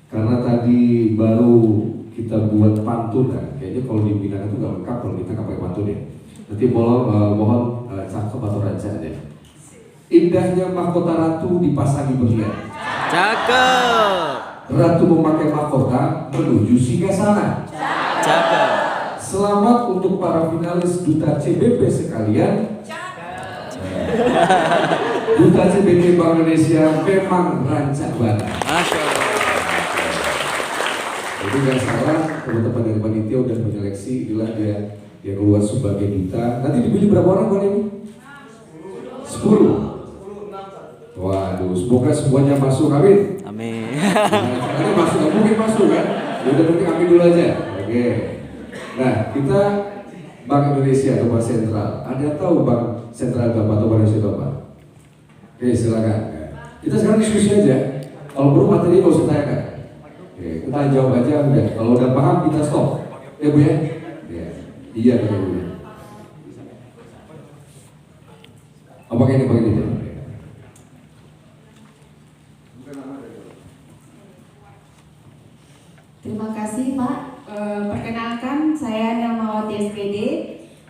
Karena tadi baru kita buat pantun, nah, kayaknya kalau dibina itu nggak lengkap kalau kita nggak pakai pantun ya. Nanti mohon cakep atau raja aja. Indahnya mahkota ratu dipasangi berlian. Cakep. Ratu memakai mahkota menuju singgasana. Cakep. Selamat untuk para finalis Duta CBP sekalian. Duta CBP Bank Indonesia memang rancak banget. Masya Allah. Jadi nggak salah, teman-teman dari panitia udah menyeleksi, inilah dia keluar sebagai duta. Nanti dipilih berapa orang buat ini? 10. Waduh, semoga semuanya masuk, amin. Amin. Nah, caranya masuk, nggak mungkin masuk kan? Ya udah mungkin amin dulu aja. Oke. Nah, kita Bank Indonesia atau Bank Sentral. Ada yang tahu Bank Sentral itu apa atau Bank Indonesia itu apa? Oke, silakan. Kita sekarang diskusi aja. Kalau perlu materi nggak usah tanyakan. Oke, kita jawab aja udah. Kalau udah paham kita stop. Ya Bu ya? Ya. Iya kan Bu. Apakah ini pakai ini? Terima kasih Pak. Perkenalkan saya Nelmawati SPD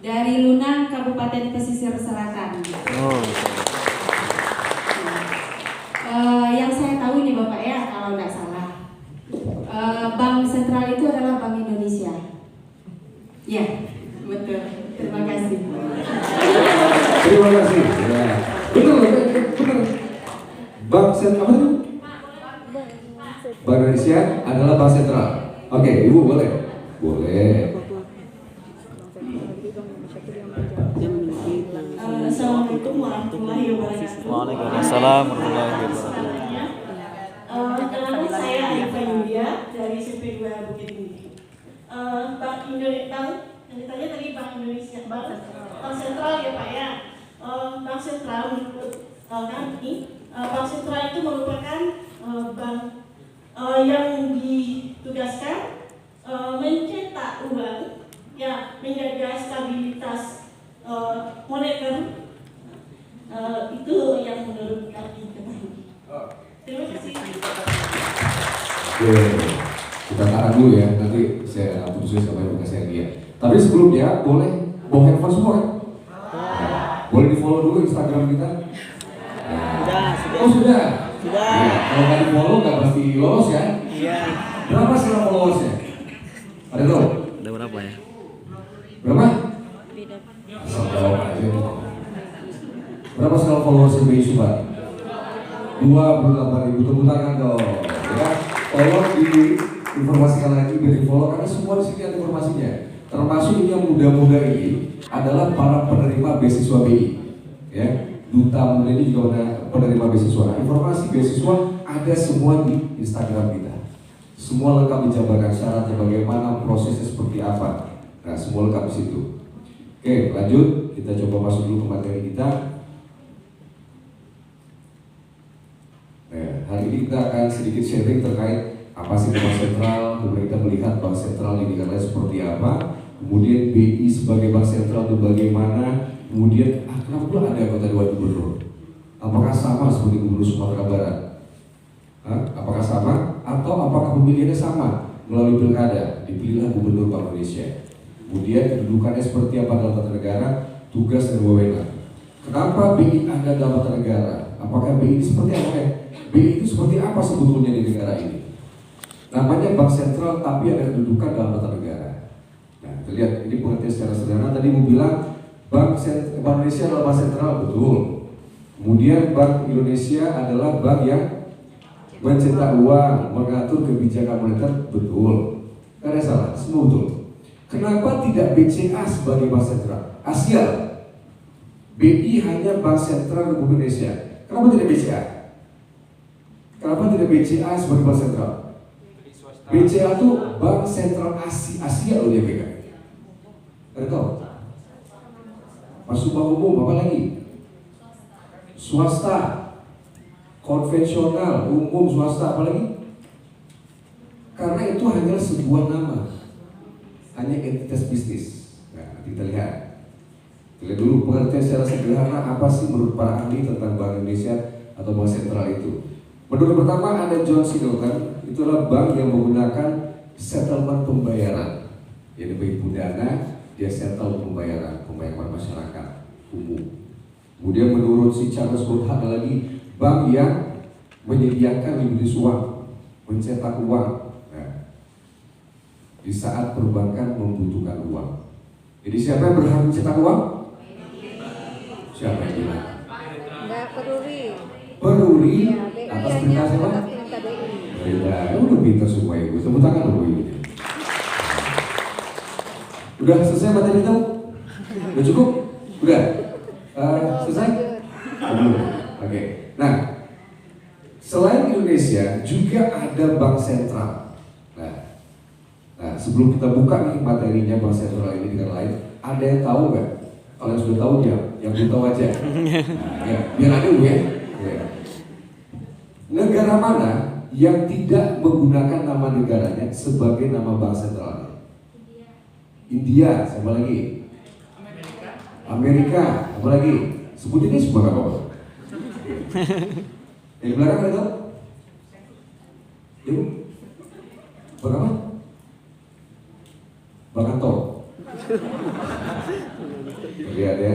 dari Lunang Kabupaten Pesisir Selatan. Oh. Yang saya tahu ini Bapak ya, kalau nggak salah, Bank Sentral itu adalah Bank Indonesia. Ya, betul. Terima kasih. Terima kasih. Ya. Benar. Bank Sentral apa itu? Bank Indonesia adalah Bank Sentral. Oke, Ibu boleh? Boleh. Assalamualaikum warahmatullahi wabarakatuh. Waalaikumsalam warahmatullahi wabarakatuh. Nama saya Arifah Yulia dari SMP 2 Bukit Tinggi. Bank Indonesia, yang ditanya tadi Bank Indonesia, Bank Sentral ya Pak ya. Bank Sentral menurut kami, Bank Sentral itu merupakan bank yang ditugaskan mencetak uang, ya, menjaga stabilitas moneter. Itu yang menurut kami ketahui. Terima kasih. Oke, kita tahan dulu ya. Nanti saya putuskan siapa yang buka saya lihat. Tapi sebelumnya boleh bawa handphone semua kan? Boleh di follow dulu Instagram kita. Sudah. Oh sudah. Sudah. Ya, kalau nggak di follow nggak pasti lolos ya. Iya. Berapa sekarang followersnya? Ada tahu? Ada berapa ya? Berapa? Asal jawab aja. Berapa sekarang followersnya BI Subat? 28.000. Tepuk tangan dong. Ya, tolong diinformasikan lagi biar di follow karena semua di sini ada informasinya. Termasuk ini yang muda-muda ini adalah para penerima beasiswa BI. Ya, duta muda ini juga ada penerima beasiswa. Nah, informasi beasiswa ada semua di Instagram kita. Semua lengkap dijabarkan syaratnya bagaimana, prosesnya seperti apa. Nah, semua lengkap di situ. Oke, lanjut. Kita coba masuk dulu ke materi kita. Nah, hari ini kita akan sedikit sharing terkait apa sih Bank Sentral, kemudian kita melihat Bank Sentral ini negara seperti apa, kemudian BI sebagai Bank Sentral itu bagaimana, kemudian kenapa pula ada anggota Dewan Gubernur? Apakah sama seperti Gubernur Sumatera Barat? Apakah sama? Atau apakah pemilihannya sama melalui pilkada? Dipilihlah Gubernur Bank Indonesia. Kemudian kedudukannya seperti apa dalam tata negara, tugas dan wewenang. Kenapa BI ada dalam tata negara? Apakah BI ini seperti apa ya? BI itu seperti apa sebetulnya di negara ini? Namanya Bank Sentral tapi ada kedudukan dalam tata negara. Nah, kita lihat ini pengertian secara sederhana. Tadi mau bilang Bank Indonesia adalah Bank Sentral, betul. Kemudian Bank Indonesia adalah bank yang mencetak uang, mengatur kebijakan moneter, betul. Karena salah, semua betul. Kenapa tidak BCA sebagai Bank Sentral? Asia. BI hanya Bank Sentral Republik Indonesia. Kenapa tidak BCA? Kenapa tidak BCA sebagai Bank Sentral? BCA itu Bank Sentral Asia loh dia pegang. Ada tahu? Masuk bank umum apa lagi? Swasta, konvensional, umum, swasta apa lagi? Karena itu hanya sebuah nama, hanya entitas bisnis. Nah, nanti kita lihat. Kita lihat dulu pengertian secara sederhana apa sih menurut para ahli tentang Bank Indonesia atau Bank Sentral itu. Menurut pertama ada John Singleton, itulah bank yang menggunakan settlement pembayaran. Jadi bagi dana, dia settle pembayaran masyarakat umum. Kemudian menurut si Charles Wood ada lagi bank yang menyediakan likuiditas uang, mencetak uang. Nah, di saat perbankan membutuhkan uang. Jadi siapa yang berhak mencetak uang? Siapa yang bilang? Enggak peruri. Peruri Ya, atas BI-nya perintah siapa? atas perintah BI. Perintah. Udah pintar semua ibu. Tepuk tangan dulu ibu. Udah selesai materi itu? Udah cukup? Udah? Selesai? Belum. Oke. Nah, selain Indonesia juga ada bank sentral. Nah, sebelum kita buka nih materinya bank sentral ini dengan lain, ada yang tahu nggak? Kalau yang sudah tahu ya, yang belum tahu aja. Nah, ya, biar ada ya. Ya. Negara mana yang tidak menggunakan nama negaranya sebagai nama bank sentralnya? India, siapa lagi? Amerika, apa lagi? Sebutin ini semua apa? Yang di belakang ada tahu? Ibu? Bang apa? Bang Anto. Lihat ya.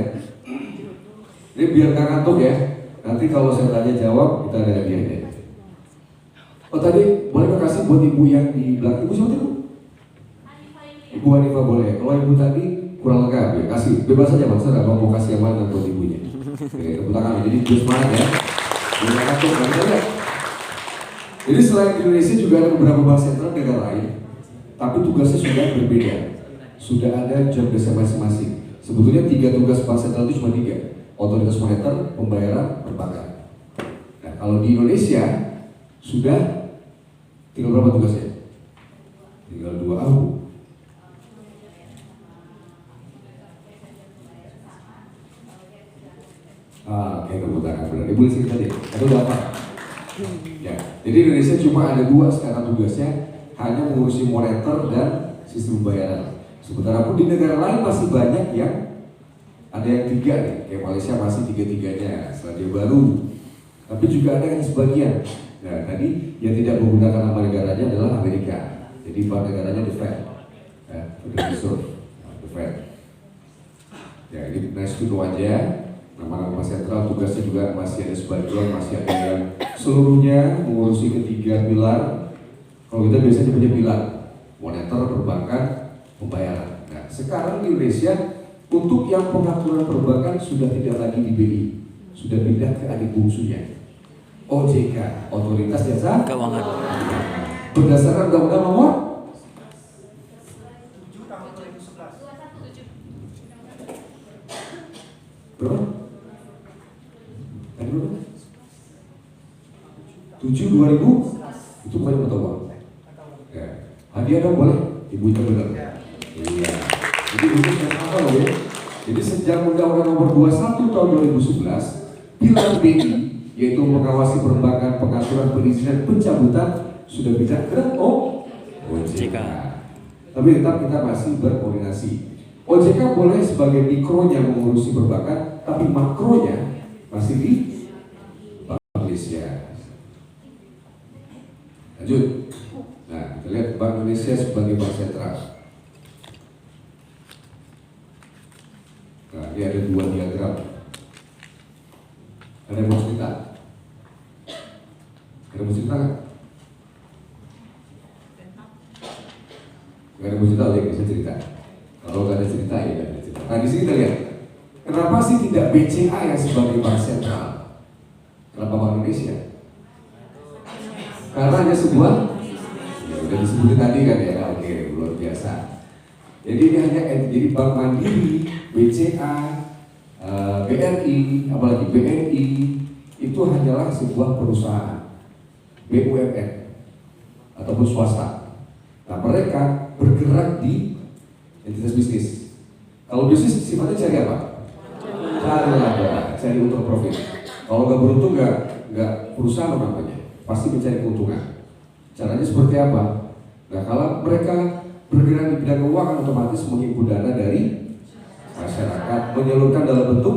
Ini biar gak ngantuk ya. Nanti kalau saya tanya jawab, kita ada hadiahnya. Oh tadi boleh kasih buat ibu yang di belakang. Ibu siapa itu? Ibu Hanifah boleh. Kalau ibu tadi kurang lengkap ya, kasih bebas aja mas. Saya mau kasih yang mana buat ibunya. Oke, tepuk tangan. Jadi terus semangat ya. Jangan ngantuk, nggak ya. Jadi selain di Indonesia juga ada beberapa bank sentral negara lain, tapi tugasnya sudah berbeda. Sudah ada job desk masing-masing. Sebetulnya 3 tugas bank sentral itu cuma 3. Otoritas moneter, pembayaran, perbankan. Nah, kalau di Indonesia sudah tinggal berapa tugasnya? Tinggal 2 aku. Oke, kebetulan benar. Ibu sih tadi. Itu udah apa? Ya. Jadi Indonesia cuma ada 2 sekarang tugasnya, hanya mengurusi moneter dan sistem pembayaran. Sementara pun di negara lain masih banyak yang ada yang 3 nih, kayak Malaysia masih 3-3-nya, Selandia Baru. Tapi juga ada yang sebagian. Nah, tadi yang tidak menggunakan nama negaranya adalah Amerika. Jadi bank negaranya The Fed, Federal Reserve, The Fed. Ya, ini nice to know aja. Nama-nama sentral tugasnya juga masih ada sebagian, masih ada yang seluruhnya mengurusi ketiga pilar. Kalau kita biasanya punya pilar moneter, perbankan, pembayaran. Nah, sekarang di Indonesia untuk yang pengaturan perbankan sudah tidak lagi di BI, sudah pindah ke adik bungsunya, OJK, Otoritas Jasa Keuangan. Berdasarkan Undang-Undang Nomor 7 tahun 2011. berapa? Tadi berapa? 7/2000 itu bukan pengetahuan. Ya. Hadiah dong boleh? Ibu itu benar. Iya. Jadi itu apa loh ya? Jadi sejak Undang-Undang Nomor 21 tahun 2011, pilar BI yaitu mengawasi perbankan, pengaturan, perizinan, pencabutan sudah bisa ke OJK. Tapi tetap kita masih berkoordinasi. OJK boleh sebagai mikronya mengurusi perbankan, tapi makronya masih di Bank Indonesia. Lanjut. Nah, kita lihat Bank Indonesia sebagai bank sentral. Nah, ini ada 2 diagram. Ada yang mau cerita? Ada yang mau cerita nggak? Nggak ada yang mau cerita, ya bisa cerita. Kalau nggak ada cerita, ya nggak ada cerita. Nah, di sini kita lihat. Kenapa sih tidak BCA yang sebagai bank sentral? Kenapa Bank Indonesia? Karena hanya sebuah, ya udah disebutin tadi kan ya, oke, luar biasa. Jadi ini hanya jadi Bank Mandiri, BCA, BRI, apalagi BNI itu hanyalah sebuah perusahaan BUMN ataupun swasta. Nah, mereka bergerak di entitas bisnis. Kalau bisnis sifatnya cari apa? Cari laba, cari untung profit. Kalau nggak beruntung nggak perusahaan namanya, pasti mencari keuntungan. Caranya seperti apa? Nah, kalau mereka bergerak di bidang keuangan, otomatis menghimpun dana dari masyarakat, menyalurkan dalam bentuk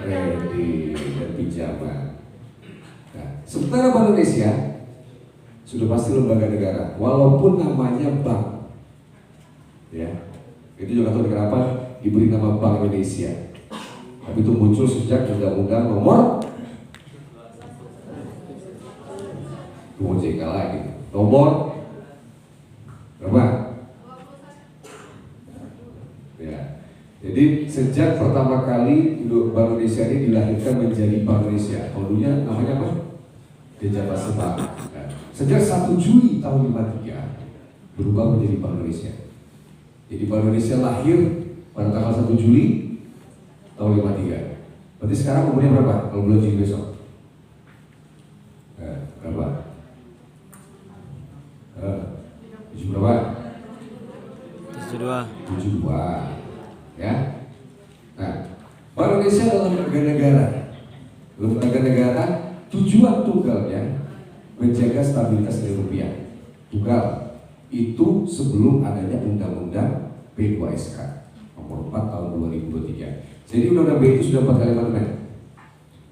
kredit dan pinjaman. Nah, Sementara Bank Indonesia sudah pasti lembaga negara, walaupun namanya bank. Ya, itu juga tahu kenapa diberi nama Bank Indonesia. Tapi itu muncul sejak Undang-Undang Nomor JK lagi. Nomor berapa? Ya. Jadi sejak pertama kali Bank Indonesia ini dilahirkan menjadi Bank Indonesia, dulunya namanya apa? Pejabat Bank. Nah, sejak 1 Juli tahun 53 berubah menjadi Bank Indonesia. Jadi Bank Indonesia lahir pada tanggal 1 Juli tahun 53. Berarti sekarang umurnya berapa? Kalau bulan Juli besok? Berapa? 7 berapa? 72. Ya. Nah, Bank Indonesia adalah lembaga negara. Lembaga negara tujuan tunggalnya menjaga stabilitas nilai rupiah. Tunggal itu sebelum adanya Undang-Undang P2SK nomor 4 tahun 2023. Jadi Undang-Undang BI itu sudah 4 kali amandemen.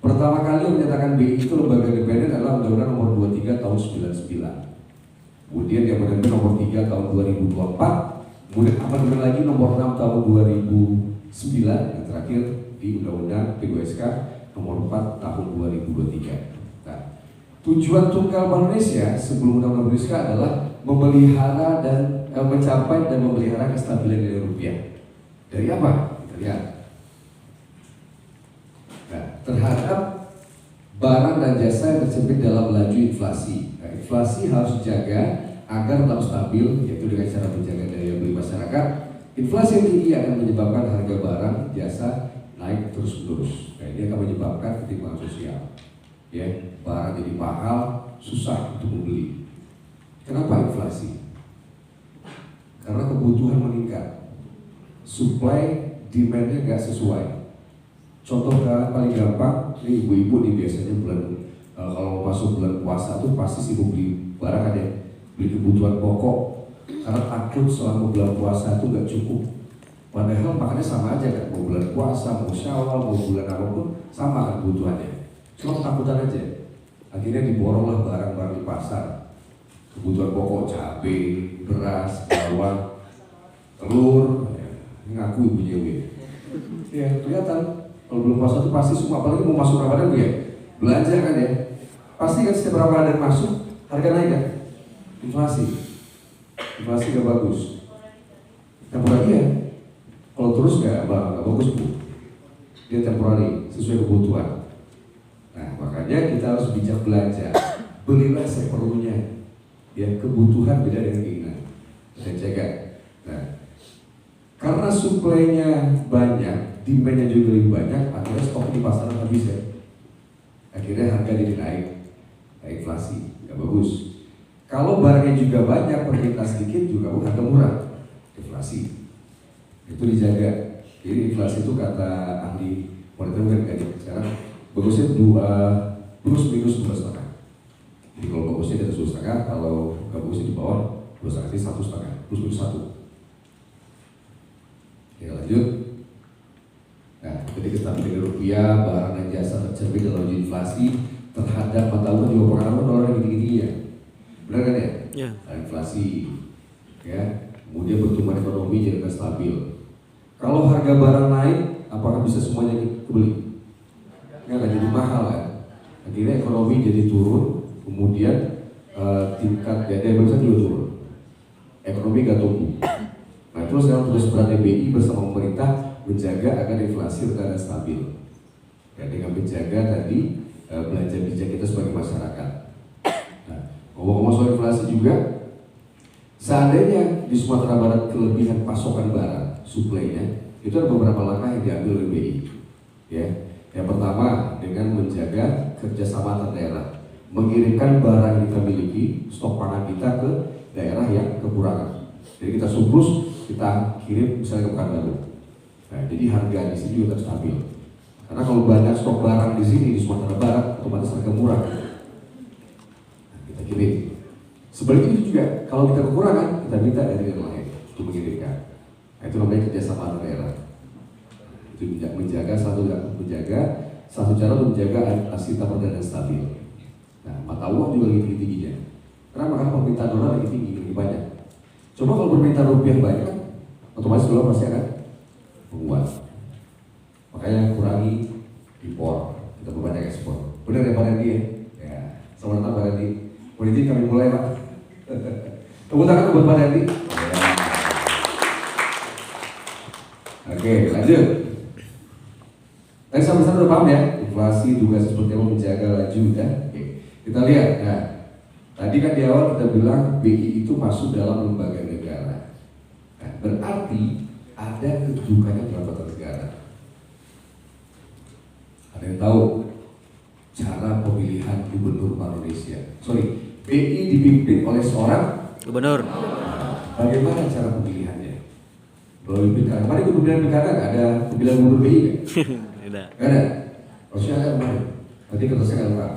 Pertama kali yang menyatakan BI itu lembaga independen adalah Undang-Undang nomor 23 tahun 99. Kemudian di amandemen nomor 3 tahun 2024. Kemudian amandemen lagi nomor 6 tahun 2009, yang terakhir di Undang-Undang P2SK nomor 4 tahun 2023. Nah, tujuan tunggal Bank Indonesia sebelum Undang-Undang P2SK adalah memelihara dan mencapai dan memelihara kestabilan nilai rupiah. Dari apa? Kita lihat. Nah, terhadap barang dan jasa yang tercermin dalam laju inflasi. Nah, inflasi harus dijaga agar tetap stabil, yaitu dengan cara menjaga daya beli masyarakat. Inflasi yang tinggi akan menyebabkan harga barang jasa naik terus-menerus. Nah, ini akan menyebabkan ketimpangan sosial. Ya, barang jadi mahal, susah untuk membeli. Kenapa inflasi? Karena kebutuhan meningkat, supply demand-nya nggak sesuai. Contoh paling gampang, ini ibu-ibu nih biasanya kalau masuk bulan puasa tuh pasti sibuk beli barang kan ya. Beli kebutuhan pokok karena takut selama bulan puasa itu nggak cukup. Padahal makannya sama aja kan, mau bulan puasa, mau Syawal, mau bulan apapun sama kan kebutuhannya. Cuma ketakutan aja. Akhirnya diboronglah barang-barang di pasar. Kebutuhan pokok, cabai, beras, bawang, telur. Ini ngaku ibunya gue. Ya kelihatan kalau belum puasa itu pasti semua, apalagi mau masuk Ramadan gue ya belanja kan ya. Pasti kan setiap Ramadan masuk harga naik kan. Inflasi gak bagus. Temporari ya. Kalau terus gak bagus bu. Dia temporari sesuai kebutuhan. Nah makanya kita harus bijak belanja. Belilah seperlunya. Ya kebutuhan beda dengan keinginan. Saya jaga. Nah karena suplainya banyak, demand-nya juga lebih banyak, akhirnya stok di pasaran habis ya. Akhirnya harga jadi naik. Inflasi gak bagus. Kalau barangnya juga banyak, permintaan sedikit juga harga murah, deflasi. Itu dijaga. Jadi inflasi itu kata ahli moneter kan kayak sekarang bagusnya plus minus 2,5. Jadi kalau bagusnya di atas 2,5, kalau nggak bagusnya di bawah 2,5, 1,5, plus minus 1. Ya lanjut. Nah, ketika kestabilan rupiah, barang dan jasa tercermin dalam inflasi terhadap mata uang juga pengaruh dolar gini-gini ya. Benar kan ya? Ya. Inflasi, ya. Kemudian pertumbuhan ekonomi jadi lebih stabil. Kalau harga barang naik, apakah bisa semuanya kebeli? Nggak jadi mahal kan? Akhirnya ekonomi jadi turun, kemudian tingkat daya beli juga turun. Ekonomi nggak tumbuh. Nah terus sekarang tugas berat BI bersama pemerintah menjaga agar inflasi tetap stabil. Ya, dengan menjaga tadi belanja bijak kita sebagai masyarakat. Ngomong-ngomong soal inflasi juga, seandainya di Sumatera Barat kelebihan pasokan barang, suplainya, itu ada beberapa langkah yang diambil oleh BI. Ya, yang pertama dengan menjaga kerjasama antar daerah, mengirimkan barang yang kita miliki, stok pangan kita ke daerah yang kekurangan. Jadi kita surplus, kita kirim misalnya ke Pekanbaru. Nah, jadi harga di sini juga tetap stabil. Karena kalau banyak stok barang di sini di Sumatera Barat, otomatis harga murah. Kirim. Sebaliknya itu juga kalau kita kekurangan kita minta dari yang lain untuk mengirimkan. Nah, itu namanya kerjasama antar daerah. Itu menjaga satu cara untuk menjaga hasil perdagangan stabil. Nah, mata uang juga lagi tinggi-tingginya. Kenapa? Karena permintaan dolar lagi tinggi, lagi banyak. Coba kalau permintaan rupiah banyak, otomatis dolar pasti akan menguat. Makanya kurangi impor, kita perbanyak ekspor. Benar ya Pak Randy ya? Ya, selamat datang Pak Randy. Politik kami mulai Pak. Tepuk tangan buat Pak Randy. Ya. Oke, lanjut. Tadi sampai-sampai udah paham ya? Inflasi juga seperti apa menjaga laju ya. Oke. Kita lihat. Nah, tadi kan di awal kita bilang BI itu masuk dalam lembaga negara. Nah, berarti ada kedudukannya dalam tata negara. Ada yang tahu cara pemilihan gubernur Bank Indonesia? Sorry, BI dipimpin oleh seorang Gubernur. bagaimana cara pemilihannya? Melalui pilkada. Kemarin ikut pemilihan pilkada nggak ada pemilihan gubernur BI kan? Tidak. Nggak ada. Harusnya ada kemarin. Nanti kata saya nggak tahu.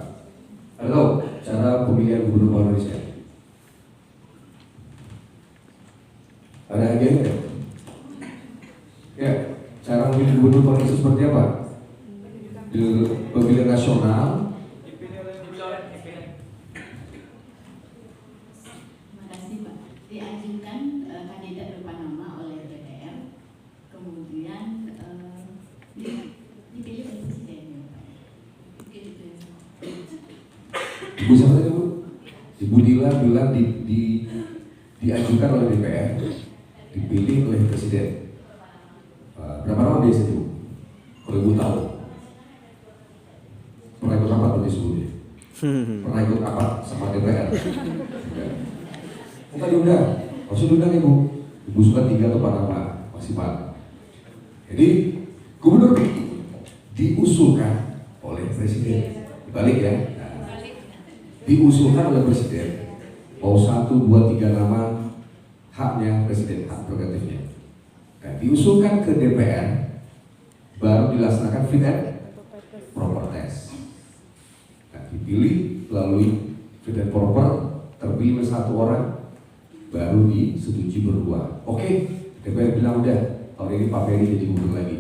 Ada tahu cara pemilihan gubernur Bank Indonesia? Ada agenda? Ya, cara memilih gubernur Bank Indonesia seperti apa? Di pemilihan nasional. Terima kasih Pak. Diajukan kandidat berupa nama oleh DPR, kemudian dipilih oleh Presiden ya Pak. Ibu siapa tadi Bu? Ibu Dila bilang diajukan oleh DPR, dipilih oleh Presiden. Berapa lama biasa Bu? Kalau Ibu tahu? Pernah ikut rapat berarti sebelumnya? Pernah ikut rapat sama DPR? Bukan diundang, harusnya diundang Ibu. Ibu suka 3 atau 4 nama maksimal. Jadi gubernur diusulkan oleh Presiden. Dibalik ya. Nah, diusulkan oleh Presiden. Mau 1, 2, 3 nama, haknya Presiden, hak prerogatifnya. Nah, diusulkan ke DPR, baru dilaksanakan fit and proper test. Nah, dipilih melalui fit and proper, terpilih satu orang, baru disetujui berdua. Oke, DPR bilang udah, tahun ini Pak Peri jadi gubernur lagi.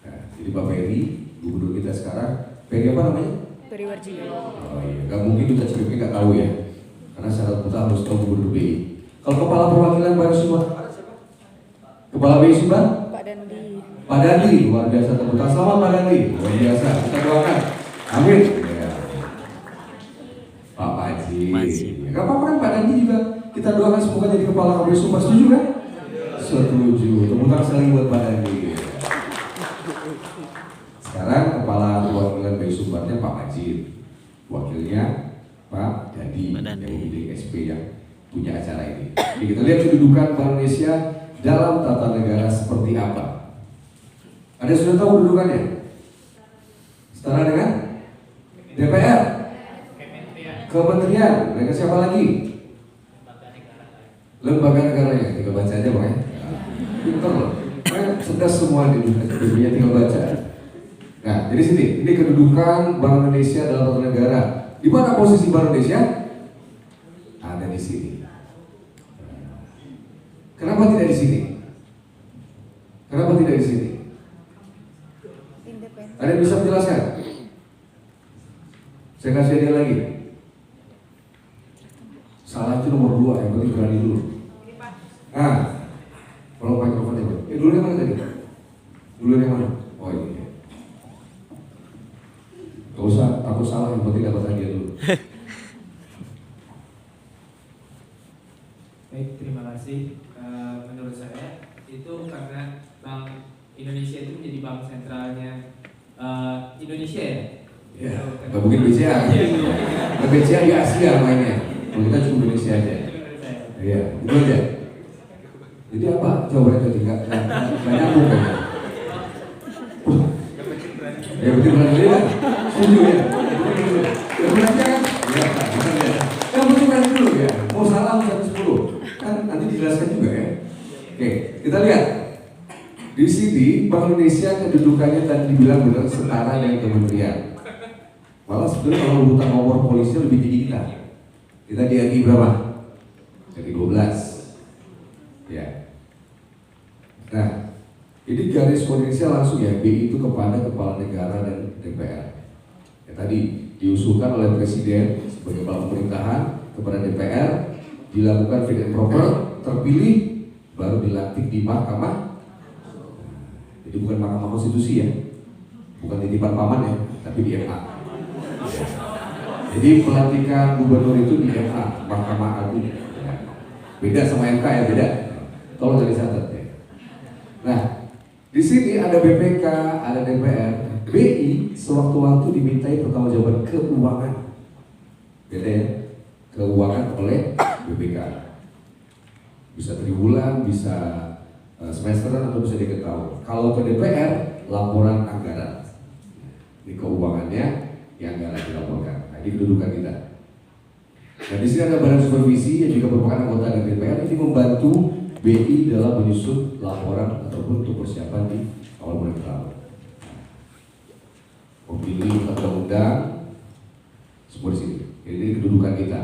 Nah, jadi Pak Peri, gubernur kita sekarang, Peri apa namanya? Peri Warjio. Oh iya, nggak mungkin kita CPP nggak tahu ya, karena syarat kita harus tahu gubernur BI. Kalau kepala perwakilan Baru Sumba, kepala BI Sumba? Pak Dandi. Pak Dandi, luar biasa, tepuk tangan. Selamat Pak Dandi, luar biasa. Kita doakan, amin. Ya. Pak Haji. Gak apa-apa kan Pak Dandi juga kita doakan semoga jadi kepala KPU Sumbar. Setuju kan? Setuju. Tepuk tangan sekali buat Pak Dandi. Sekarang kepala perwakilan BI Sumbarnya Pak Majid, wakilnya Pak Dandi yang memilih SP yang punya acara ini. Jadi kita lihat kedudukan Bank Indonesia dalam tata negara seperti apa. Ada yang sudah tahu kedudukannya? Setara dengan DPR, Kementerian, mereka siapa lagi? Lembaga negaranya, tinggal baca aja Bang ya. Pinter loh, cerdas semua di dunia, tinggal baca. Nah, jadi sini, ini kedudukan Bank Indonesia dalam tata negara. Di mana posisi Bank Indonesia? Ada di sini. Kenapa tidak di sini? Kenapa tidak di sini? Independen. Ada yang bisa menjelaskan? Saya kasih dia lagi. Salah itu nomor 2, yang penting berani dulu. Ah, kalau mikrofon itu. Dulu yang mana tadi? Dulu yang mana? Oh ini. Gak usah takut salah, yang penting dapat hadiah dulu. Baik, terima kasih. Menurut saya itu karena Bank Indonesia itu menjadi bank sentralnya Indonesia ya. Ya, nggak mungkin BCA. BCA di Asia mainnya. Kalau kita cuma Indonesia aja. Iya, itu aja. Jadi apa jawabannya tadi? Nggak nyambung kan? Ya betul berani ya. Setuju ya. Ya berani kan? Ya, betul ya. Yang betul berani dulu ya. Mau salah 110 kan nanti dijelaskan juga ya. Oke, kita lihat. Di sini Bank Indonesia kedudukannya tadi dibilang benar setara dengan kementerian. Malah sebenarnya kalau urutan nomor polisi lebih tinggi kita. Kita di RI berapa? RI 12. Ya. Nah, ini garis koordinasinya langsung ya, BI itu kepada kepala negara dan DPR. Ya tadi diusulkan oleh Presiden sebagai kepala pemerintahan kepada DPR, dilakukan fit and proper, terpilih, baru dilantik di Mahkamah. Jadi bukan Mahkamah Konstitusi ya, bukan titipan paman ya, tapi di MA. Jadi pelantikan gubernur itu di MA, Mahkamah Agung. Beda sama MK ya, beda. Tolong jadi catat ya. Nah, di sini ada BPK, ada DPR, BI sewaktu-waktu dimintai pertanggungjawaban keuangan. Beda ya, keuangan oleh BPK. Bisa triwulan, bisa semesteran atau bisa dikit tahun. Kalau ke DPR, laporan anggaran. Ini keuangannya, yang anggaran dilaporkan. Nah, ini kedudukan kita. Nah, di sini ada badan supervisi yang juga merupakan anggota dari DPR, ini membantu BI dalam menyusun laporan ataupun untuk persiapan di awal bulan tahun. Memilih undang-undang, semua di sini. Jadi ini kedudukan kita.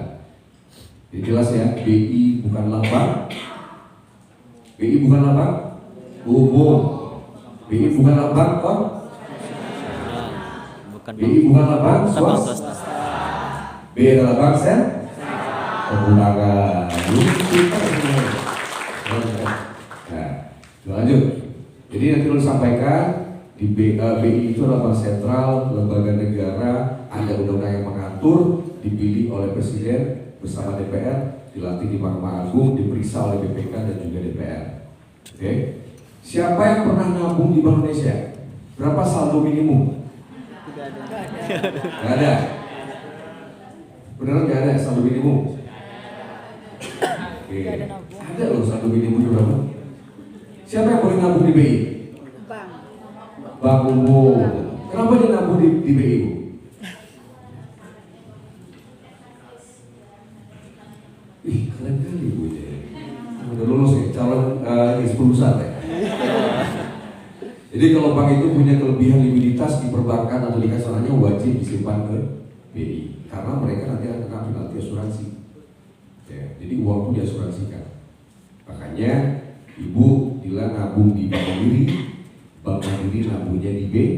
Jadi jelas ya, BI bukanlah bank. BI bukanlah bank umum. BI bukanlah bank kok. Bukan BI bukanlah bank swasta. swasta. BI adalah bank pergudangan. Nah, lanjut. Jadi nanti lo sampaikan di BI itu adalah bank sentral, lembaga negara, ada undang-undang yang mengatur, dipilih oleh Presiden bersama DPR, dilantik di Mahkamah Agung, diperiksa oleh BPK dan juga DPR. Oke. Siapa yang pernah nabung di Bank Indonesia? Berapa saldo minimum? Gak ada. Beneran gak ada saldo minimum? Oke. Ada loh saldo minimum berapa? Siapa yang boleh nabung di BI? Bank umum. Kenapa dia nabung di BI? Ih, keren kali Bu ya. Udah lulus ya, calon perusahaan ya. Jadi kalau bank itu punya kelebihan likuiditas di perbankan atau di kasarnya wajib disimpan ke BI karena mereka nanti akan kena penalti asuransi. Ya, jadi uang itu diasuransikan. Makanya Ibu bila nabung di Bank Mandiri nabungnya di BI.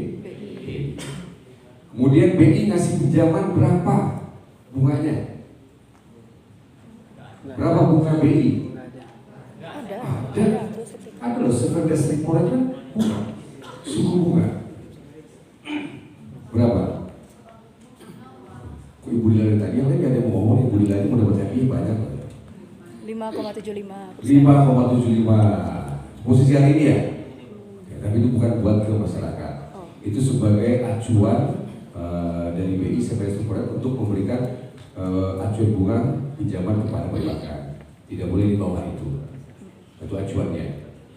Kemudian BI ngasih pinjaman berapa bunganya? Berapa bunga BI? Ada loh, sebagai repo kan bunga, suku bunga. Berapa? Kok Ibu Dila dari tadi, yang lain gak ada yang mau ngomong, Ibu Dila ini mau dapat hadiah banyak. 5,75%. 5,75. Posisi hari ini ya? Ya, tapi itu bukan buat ke masyarakat. Itu sebagai acuan dari BI sebagai support untuk memberikan acuan bunga pinjaman kepada perbankan. Tidak boleh di bawah itu. Itu acuannya.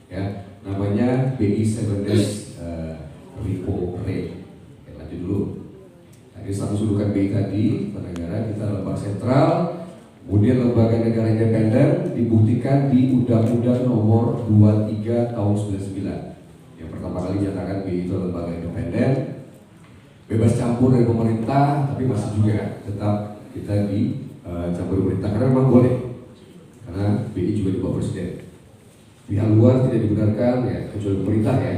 Ya, namanya BI 7 days repo rate. Oke, lanjut dulu. Tadi satu sudukan BI tadi, negara kita adalah bank sentral. Kemudian lembaga negara independen dibuktikan di Undang-Undang Nomor 23 Tahun 99. Yang pertama kali dinyatakan BI itu lembaga independen, bebas campur dari pemerintah, tapi masih juga tetap kita di campur pemerintah karena memang boleh, karena BI juga di bawah Presiden. Pihak luar tidak dibenarkan ya kecuali pemerintah ya.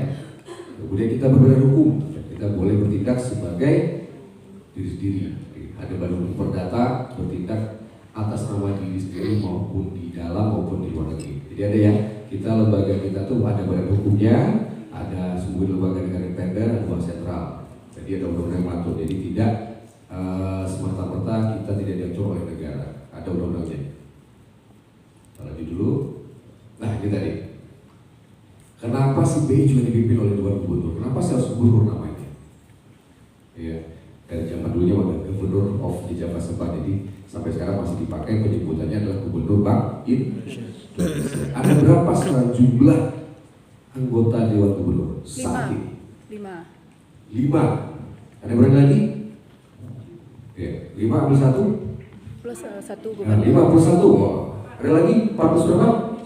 Kemudian kita berbadan hukum, kita boleh bertindak sebagai diri sendiri. Ada badan hukum perdata bertindak atas nama diri sendiri maupun di dalam maupun di luar negeri. Jadi ada yang kita lembaga kita tuh ada badan hukumnya, ada sebuah lembaga negara independen, ada bank sentral. Jadi ada undang-undang yang mengatur. Jadi tidak semata-mata kita tidak diatur oleh negara. Ada undang-undangnya. Lanjut dulu. Nah ini tadi. Kenapa si BI juga dipimpin oleh Dewan Gubernur? Kenapa sih harus gubernur namanya? Iya. Dari zaman dulunya ada Gubernur of di Jawa Sempat, jadi sampai sekarang masih dipakai penyebutannya adalah Gubernur Bank Indonesia. Ada berapa sekarang jumlah anggota Dewan Gubernur? 5. 5. Ada berapa lagi? Ya, 5 ambil 1 Plus 1 nah, gubernur. 5 plus 1 oh. Ada lagi? 4 plus berapa?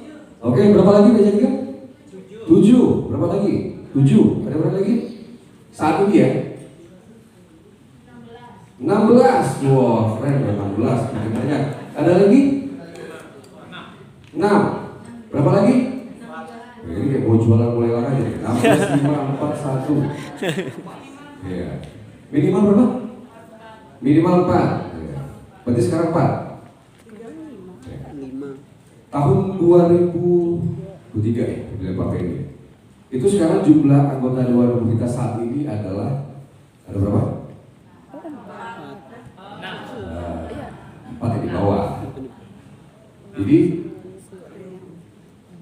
Oke, berapa lagi biasanya? 7. Berapa lagi? 7. Ada berapa lagi? 1 dia 16. Wah, keren 16. Makin banyak. Ada lagi? 6. Berapa lagi? Ini kayak mau jualan mulai aja. 16, 5, 4, 1. Ya. Minimal berapa? Minimal 4. Berarti sekarang 4. Tahun 2023 ya, bila Pak Ferry. Itu sekarang jumlah anggota Dewan kita saat ini adalah ada berapa? 4 di bawah. Jadi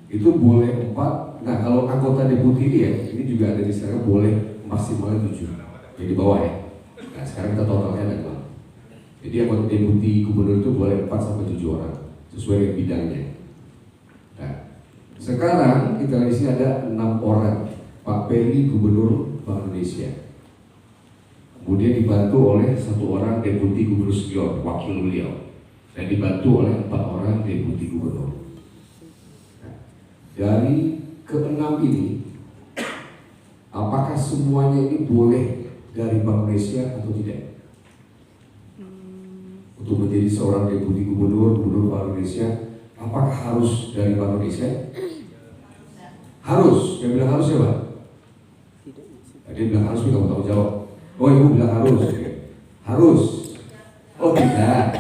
itu boleh 4. Nah kalau anggota deputi ini ya, ini juga ada di sana boleh maksimalnya 7. Jadi di bawah ya. Nah sekarang kita totalnya ada 6. Jadi anggota deputi gubernur itu boleh 4 sampai 7 orang sesuai dengan bidangnya. Nah sekarang kita di sini ada 6 orang. Pak Ferry Gubernur Bank Indonesia. Kemudian dibantu oleh 1 orang deputi gubernur senior, wakil beliau, dan dibantu oleh 4 orang deputi gubernur. Nah, dari ke-6 ini, apakah semuanya ini boleh dari Bank Indonesia atau tidak? Untuk menjadi seorang deputi gubernur Bank Indonesia, apakah harus dari Bank Indonesia? Harus. Yang bilang harus ya, Pak? Dia bilang harus, kamu tahu jawab. Oh, ibu bilang harus. Harus. Oh, tidak.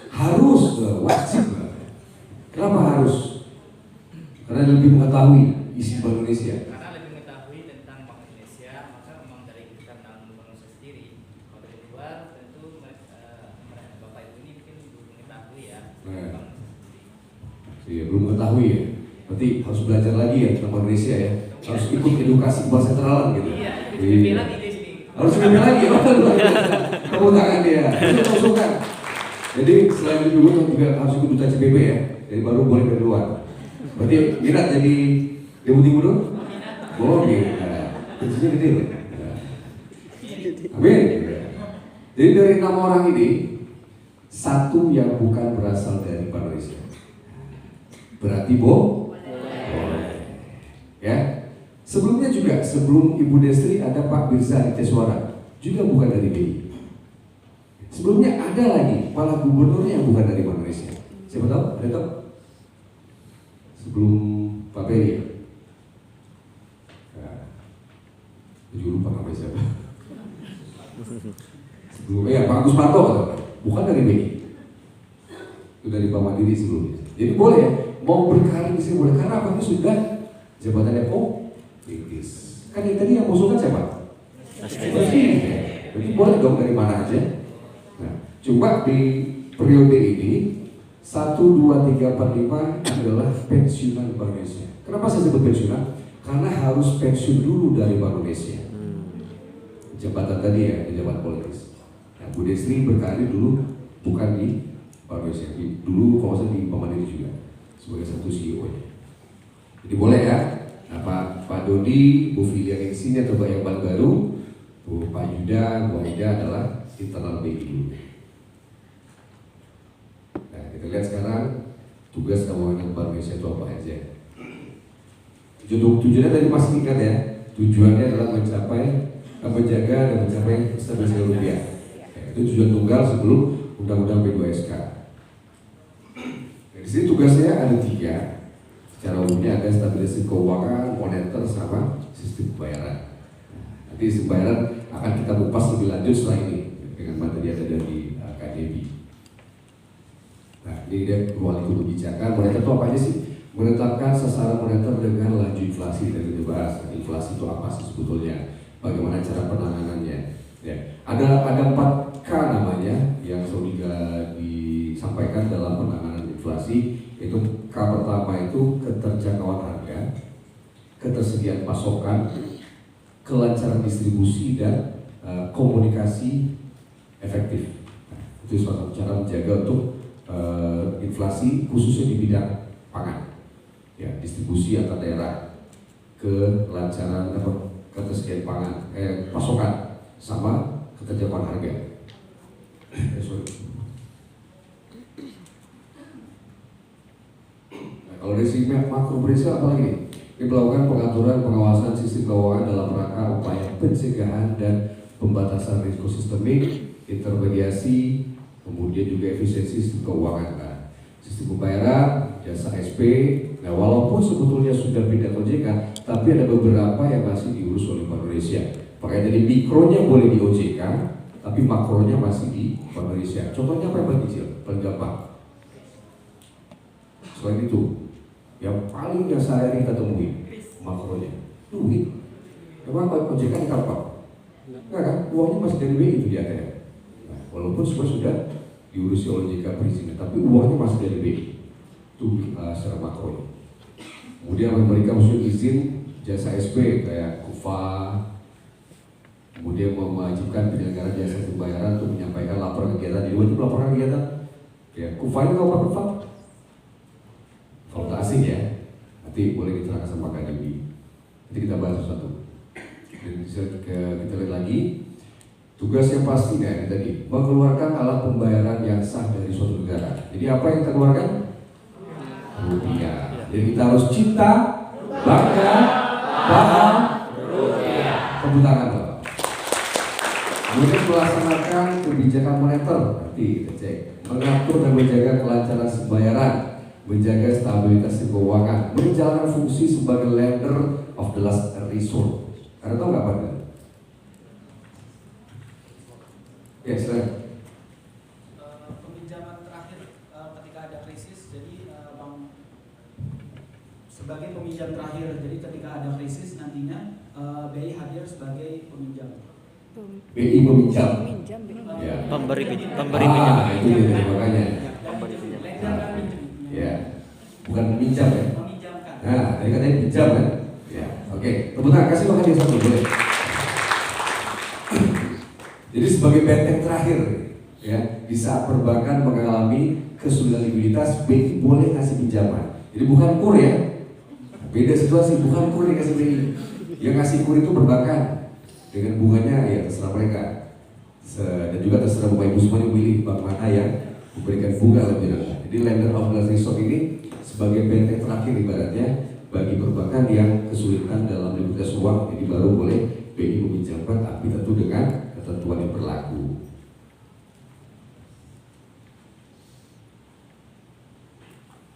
Harus, wajib. Kenapa harus? Karena lebih mengetahui isi Bank Indonesia. Karena lebih mengetahui tentang Bank Indonesia, maka memang dari tentang Bank Indonesia sendiri. Kalau dari luar tentu Bapak Ibu ini mungkin belum mengetahui ya. Iya, belum mengetahui ya. Berarti harus belajar lagi ya tentang Bank Indonesia ya. Harus ikut edukasi bank sentralan gitu. Iya, Iya. lagi di sini. Harus lebih lagi ya. Tepuk tangan dia. Masukkan. Jadi selain itu juga harus ikut duta CPB ya. Jadi baru boleh dari luar. Berarti minat jadi deputi gubernur? Oh iya. Kecilnya gede loh. Amin. Jadi dari 6 orang ini 1 yang bukan berasal dari Bank Indonesia. Berarti boleh. Ya. Sebelumnya juga, sebelum Ibu Destri ada Pak Birza Aditya juga bukan dari BI. Sebelumnya ada lagi kepala gubernurnya yang bukan dari Bank Indonesia. Siapa tahu? Ada tahu? Sebelum Pak Ferry ya? Nah, saya lupa namanya siapa. Sebelumnya Pak Agus Parto bukan dari BI. Itu dari Bank Mandiri sebelumnya. Jadi boleh ya, mau berkarir di sini boleh karena apa? Ini sudah jabatannya politis. Kan yang tadi yang musuh kan siapa? Presiden. Jadi boleh dong dari mana aja. Nah, coba di periode ini 1, 2, 3, 4, 5 adalah pensiunan Bank Indonesia. Kenapa saya sebut pensiunan? Karena harus pensiun dulu dari Bank Indonesia. Jabatan tadi ya, jabatan politis. Nah, Bu Destri berkarir dulu bukan di Bank Indonesia, dulu kalau saya di Bank Mandiri juga sebagai satu CEO-nya. Jadi boleh ya. Nah, Pak Dodi, Bu Filia yang sini atau yang baru, Pak Yuda, Bu Aida adalah internal BI dulu. Nah, kita lihat sekarang tugas kawan Bank Indonesia itu apa aja. Tujuannya tadi masih ingat ya. Tujuannya adalah menjaga dan mencapai stabilitas rupiah. Itu tujuan tunggal sebelum Undang-Undang P2SK. Di sini tugasnya ada 3. Secara umumnya ada stabilisasi keuangan, moneter, sama sistem pembayaran. Nanti sistem pembayaran akan kita kupas lebih lanjut setelah ini dengan materi yang ada dari KDB. Nah, ini dia ruang lingkup kebijakan. Moneter itu apa aja sih? Menetapkan sasaran moneter dengan laju inflasi. Dari kita bahas inflasi itu apa sih sebetulnya? Bagaimana cara penanganannya? Ya, ada 4K namanya yang selalu disampaikan dalam penanganan inflasi. Itu K pertama itu keterjangkauan harga, ketersediaan pasokan, kelancaran distribusi dan komunikasi efektif. Nah, itu suatu cara menjaga untuk inflasi khususnya di bidang pangan, ya distribusi antar daerah, kelancaran ketersediaan pangan, pasokan sama keterjangkauan harga. Kalau dari sisi makro Brisel apa lagi? Ini melakukan pengaturan pengawasan sistem keuangan dalam rangka upaya pencegahan dan pembatasan risiko sistemik, intermediasi, kemudian juga efisiensi sistem keuangan. Nah, sistem pembayaran, jasa SP. Nah, walaupun sebetulnya sudah pindah ke OJK, tapi ada beberapa yang masih diurus oleh Bank Indonesia. Makanya jadi mikronya boleh di OJK, tapi makronya masih di Bank Indonesia. Contohnya apa yang paling kecil, paling gampang? Selain itu, yang paling sehari-hari kita temui makronya, duit. Emang kalau OJK di apa? Enggak kan? Uangnya masih dari BI itu di ATM. Nah, walaupun semua sudah diurusi oleh OJK perizinan, tapi uangnya masih dari BI. Itu secara makro. Kemudian mereka maksud izin jasa SP kayak KUFA, kemudian mewajibkan penyelenggara jasa pembayaran untuk menyampaikan laporan kegiatan. Jadi wajib laporan kegiatan. Ya, KUFA itu apa KUFA? Valuta asing ya. Nanti boleh diterangkan sama Kak Dewi. Nanti kita bahas satu. Dan kita lihat lagi. Tugas yang pasti ini tadi mengeluarkan alat pembayaran yang sah dari suatu negara. Jadi apa yang kita keluarkan? Rupiah. Jadi kita harus cinta, bangga, paham, rupiah. Tepuk tangan Bapak. Kemudian melaksanakan kebijakan moneter. Nanti kita cek. Mengatur dan menjaga kelancaran pembayaran, menjaga stabilitas keuangan, menjalankan fungsi sebagai lender of the last resort. Karena tahu nggak Pak? Ya, silakan. Peminjaman terakhir ketika ada krisis, jadi bank sebagai peminjam terakhir, jadi ketika ada krisis nantinya BI hadir sebagai peminjam. BI meminjam. Ya. Pemberi pinjaman. Itu dia makanya. Pemberi pinjaman. Lender kan pinjam. Ya, bukan meminjam ya. Meminjamkan. Nah, tadi katanya pinjam kan? Ya, oke. Tepuk tangan, kasih makan yang satu boleh. Jadi sebagai benteng terakhir, ya, di saat perbankan mengalami kesulitan likuiditas, BI boleh ngasih pinjaman. Jadi bukan KUR ya, beda situasi, bukan KUR yang kasih BI. Yang ngasih KUR itu perbankan dengan bunganya ya terserah mereka. Dan juga terserah Bapak Ibu semua yang pilih bank mana yang memberikan bunga lebih rendah. Jadi lender of last resort ini sebagai benteng terakhir ibaratnya bagi perbankan yang kesulitan dalam likuiditas uang, jadi baru boleh BI meminjamkan, tapi tentu dengan ketentuan yang berlaku.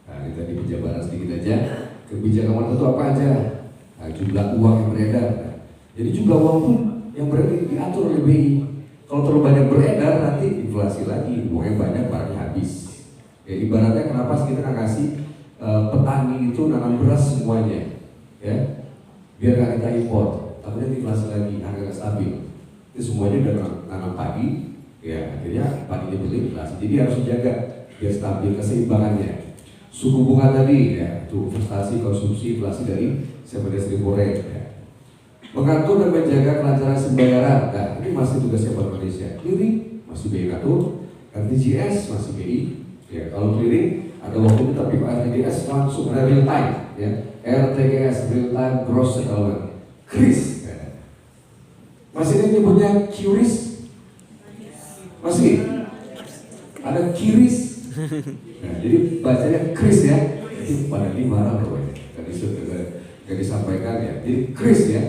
Nah, ini tadi penjabaran sedikit aja. Kebijakan moneter itu apa aja? Nah, jumlah uang yang beredar. Nah, jadi jumlah uang pun yang beredar diatur oleh BI. Kalau terlalu banyak beredar nanti inflasi lagi, uangnya banyak, barangnya habis. Ya, ibaratnya kenapa sih kita nggak ngasih petani itu nanam beras semuanya, ya, biar nggak kita impor. Takutnya inflasi lagi, harga nggak stabil. Itu semuanya udah nanam padi, ya akhirnya padinya beli inflasi. Jadi harus dijaga biar stabil keseimbangannya. Suku bunga tadi, ya, itu investasi, konsumsi, inflasi dari 7 ribu rate. Ya. Mengatur dan menjaga kelancaran pembayaran. Nah, ini masih tugasnya Bank Indonesia. Clearing masih BI atur, RTGS masih BI. Ya, kalau clearing ada waktu itu tapi RTGS langsung ada real time, ya. RTGS real time gross settlement. KRIS. Ya. Masih ini nyebutnya QRIS? Masih? Ada QRIS? Nah, jadi bacanya KRIS ya. Itu pada ini marah loh ya. Gak disampaikan ya. Jadi KRIS ya.